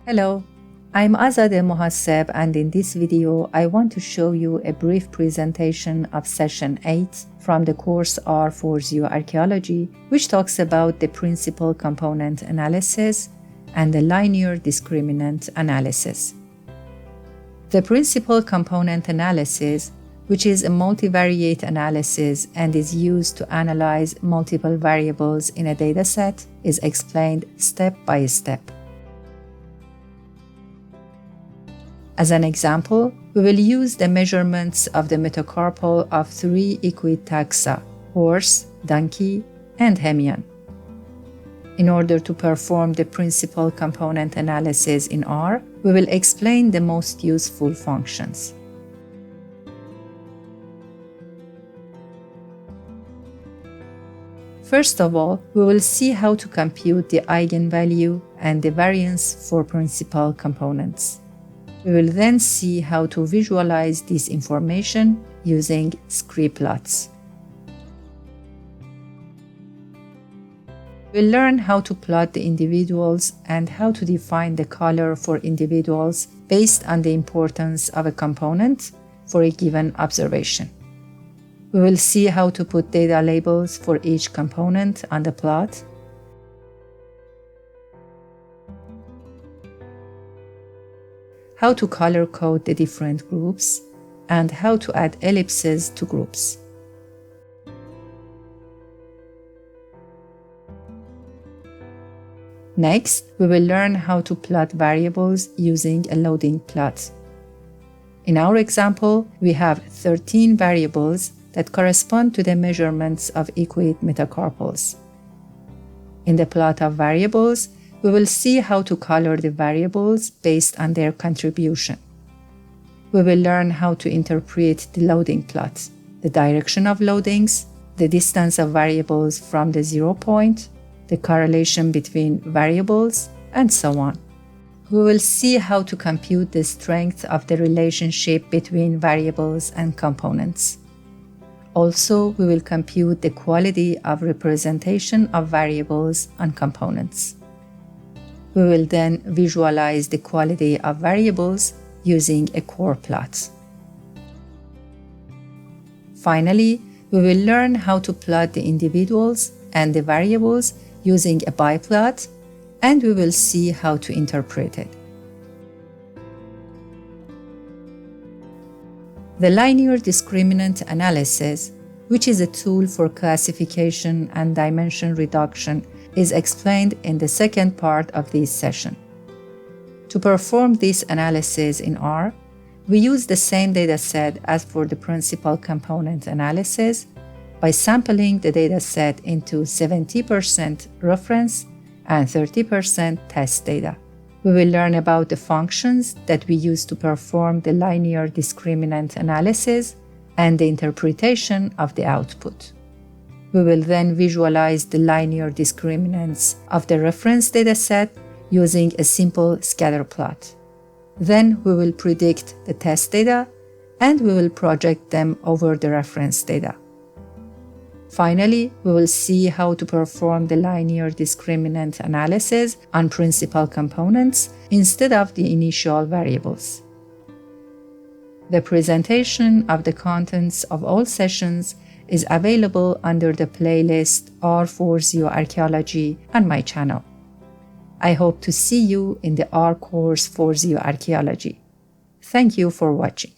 Hello, I'm Azadeh Mohasseb, and in this video I want to show you a brief presentation of Session 8 from the course R for ZooArchaeology, which talks about the principal component analysis and the linear discriminant analysis. The principal component analysis, which is a multivariate analysis and is used to analyze multiple variables in a dataset, is explained step by step. As an example, we will use the measurements of the metacarpal of three equid taxa: horse, donkey, and hemian. In order to perform the principal component analysis in R, we will explain the most useful functions. First of all, we will see how to compute the eigenvalue and the variance for principal components. We will then see how to visualize this information using scree plots. We'll learn how to plot the individuals and how to define the color for individuals based on the importance of a component for a given observation. We will see how to put data labels for each component on the plot, how to color code the different groups, and how to add ellipses to groups. Next, we will learn how to plot variables using a loading plot. In our example, we have 13 variables that correspond to the measurements of equid metacarpals. In the plot of variables, we will see how to color the variables based on their contribution. We will learn how to interpret the loading plot, the direction of loadings, the distance of variables from the 0 point, the correlation between variables, and so on. We will see how to compute the strength of the relationship between variables and components. Also, we will compute the quality of representation of variables on components. We will then visualize the quality of variables using a corrplot. Finally, we will learn how to plot the individuals and the variables using a biplot, and we will see how to interpret it. The linear discriminant analysis, which is a tool for classification and dimension reduction, is explained in the second part of this session. To perform this analysis in R, we use the same dataset as for the principal component analysis by sampling the dataset into 70% reference and 30% test data. We will learn about the functions that we use to perform the linear discriminant analysis and the interpretation of the output. We will then visualize the linear discriminants of the reference dataset using a simple scatter plot. Then we will predict the test data and we will project them over the reference data. Finally, we will see how to perform the linear discriminant analysis on principal components instead of the initial variables. The presentation of the contents of all sessions is available under the playlist R for ZooArchaeology on my channel. I hope to see you in the R course for ZooArchaeology. Thank you for watching.